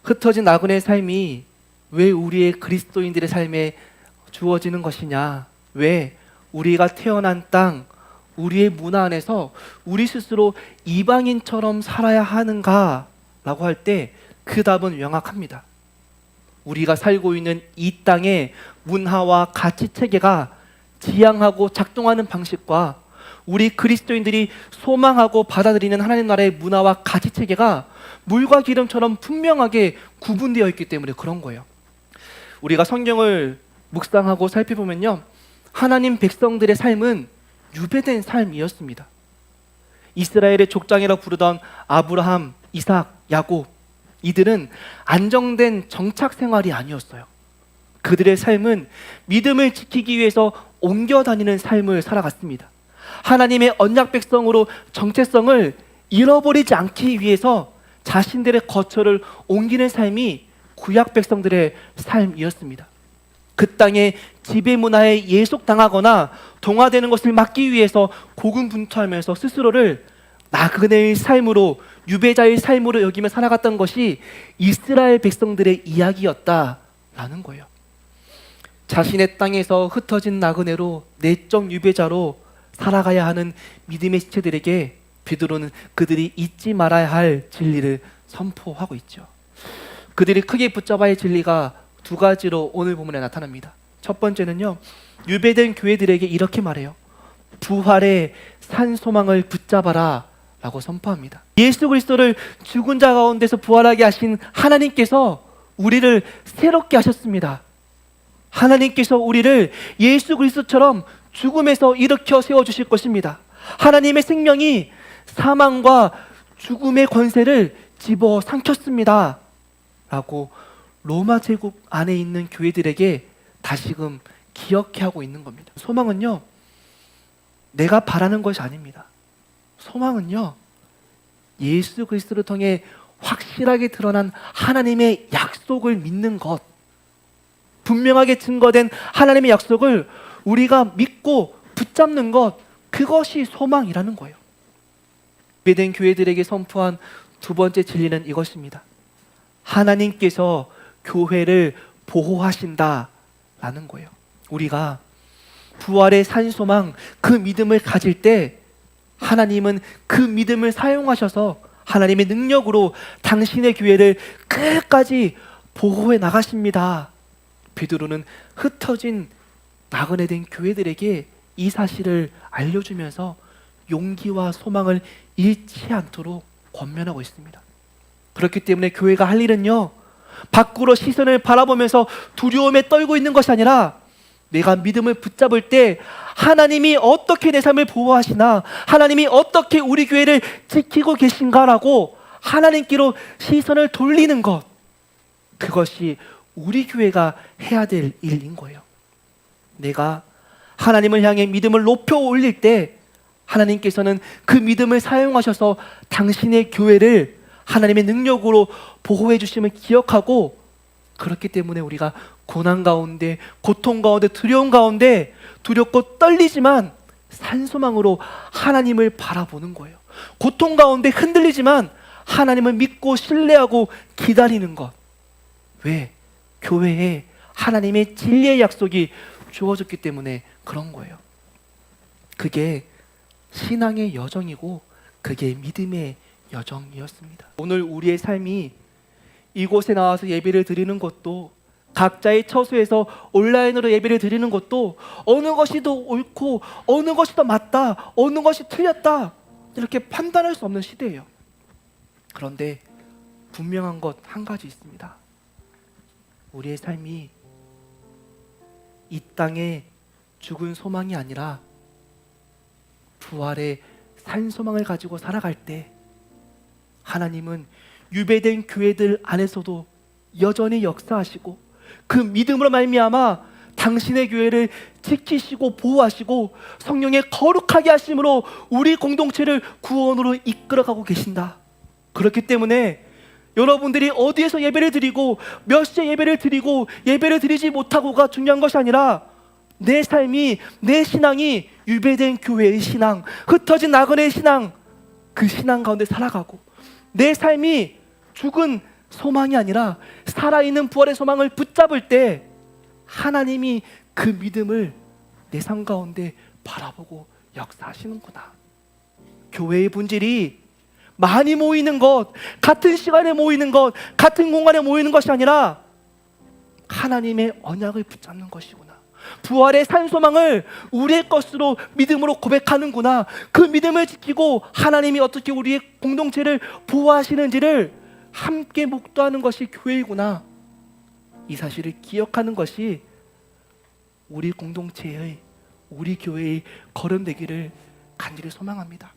흩어진 나그네의 삶이 왜 우리의 그리스도인들의 삶에 주어지는 것이냐? 왜 우리가 태어난 땅, 우리의 문화 안에서 우리 스스로 이방인처럼 살아야 하는가? 라고 할 때 그 답은 명확합니다. 우리가 살고 있는 이 땅의 문화와 가치 체계가 지향하고 작동하는 방식과 우리 그리스도인들이 소망하고 받아들이는 하나님 나라의 문화와 가치 체계가 물과 기름처럼 분명하게 구분되어 있기 때문에 그런 거예요. 우리가 성경을 묵상하고 살펴보면요, 하나님 백성들의 삶은 유배된 삶이었습니다. 이스라엘의 족장이라 부르던 아브라함, 이삭, 야곱, 이들은 안정된 정착 생활이 아니었어요. 그들의 삶은 믿음을 지키기 위해서 옮겨 다니는 삶을 살아갔습니다. 하나님의 언약 백성으로 정체성을 잃어버리지 않기 위해서 자신들의 거처를 옮기는 삶이 구약 백성들의 삶이었습니다. 그 땅의 지배 문화에 예속당하거나 동화되는 것을 막기 위해서 고군분투하면서 스스로를 나그네의 삶으로, 유배자의 삶으로 여기며 살아갔던 것이 이스라엘 백성들의 이야기였다라는 거예요. 자신의 땅에서 흩어진 나그네로, 내적 유배자로 살아가야 하는 믿음의 지체들에게 베드로는 그들이 잊지 말아야 할 진리를 선포하고 있죠. 그들이 크게 붙잡아야 할 진리가 두 가지로 오늘 본문에 나타납니다. 첫 번째는요, 유배된 교회들에게 이렇게 말해요. 부활의 산 소망을 붙잡아라 라고 선포합니다. 예수 그리스도를 죽은 자 가운데서 부활하게 하신 하나님께서 우리를 새롭게 하셨습니다. 하나님께서 우리를 예수 그리스도처럼 죽음에서 일으켜 세워주실 것입니다. 하나님의 생명이 사망과 죽음의 권세를 집어삼켰습니다 라고 로마 제국 안에 있는 교회들에게 다시금 기억해 하고 있는 겁니다. 소망은요, 내가 바라는 것이 아닙니다. 소망은요, 예수 그리스도를 통해 확실하게 드러난 하나님의 약속을 믿는 것, 분명하게 증거된 하나님의 약속을 우리가 믿고 붙잡는 것, 그것이 소망이라는 거예요. 예배된 교회들에게 선포한 두 번째 진리는 이것입니다. 하나님께서 교회를 보호하신다라는 거예요. 우리가 부활의 산 소망, 그 믿음을 가질 때 하나님은 그 믿음을 사용하셔서 하나님의 능력으로 당신의 교회를 끝까지 보호해 나가십니다. 베드로는 흩어진 나그네된 교회들에게 이 사실을 알려주면서 용기와 소망을 잃지 않도록 권면하고 있습니다. 그렇기 때문에 교회가 할 일은요, 밖으로 시선을 바라보면서 두려움에 떨고 있는 것이 아니라 내가 믿음을 붙잡을 때 하나님이 어떻게 내 삶을 보호하시나, 하나님이 어떻게 우리 교회를 지키고 계신가라고 하나님께로 시선을 돌리는 것, 그것이 우리 교회가 해야 될 일인 거예요. 내가 하나님을 향해 믿음을 높여 올릴 때 하나님께서는 그 믿음을 사용하셔서 당신의 교회를 하나님의 능력으로 보호해 주심을 기억하고, 그렇기 때문에 우리가 고난 가운데, 고통 가운데, 두려움 가운데 두렵고 떨리지만 산소망으로 하나님을 바라보는 거예요. 고통 가운데 흔들리지만 하나님을 믿고 신뢰하고 기다리는 것. 왜? 교회에 하나님의 진리의 약속이 주어졌기 때문에 그런 거예요. 그게 신앙의 여정이고 그게 믿음의 여정이었습니다. 오늘 우리의 삶이 이곳에 나와서 예배를 드리는 것도, 각자의 처소에서 온라인으로 예배를 드리는 것도 어느 것이 더 옳고 어느 것이 더 맞다, 어느 것이 틀렸다 이렇게 판단할 수 없는 시대예요. 그런데 분명한 것 한 가지 있습니다. 우리의 삶이 이 땅에 죽은 소망이 아니라 부활의 산 소망을 가지고 살아갈 때 하나님은 유배된 교회들 안에서도 여전히 역사하시고 그 믿음으로 말미암아 당신의 교회를 지키시고 보호하시고 성령의 거룩하게 하심으로 우리 공동체를 구원으로 이끌어가고 계신다. 그렇기 때문에 여러분들이 어디에서 예배를 드리고 몇 시에 예배를 드리고 예배를 드리지 못하고가 중요한 것이 아니라 내 삶이, 내 신앙이 유배된 교회의 신앙, 흩어진 나그네의 신앙, 그 신앙 가운데 살아가고 내 삶이 죽은 소망이 아니라 살아있는 부활의 소망을 붙잡을 때 하나님이 그 믿음을 내 삶 가운데 바라보고 역사하시는구나. 교회의 본질이 많이 모이는 것, 같은 시간에 모이는 것, 같은 공간에 모이는 것이 아니라 하나님의 언약을 붙잡는 것이구나. 부활의 산 소망을 우리의 것으로 믿음으로 고백하는구나. 그 믿음을 지키고 하나님이 어떻게 우리의 공동체를 보호하시는지를 함께 묵도하는 것이 교회이구나. 이 사실을 기억하는 것이 우리 공동체의, 우리 교회의 걸음 되기를 간절히 소망합니다.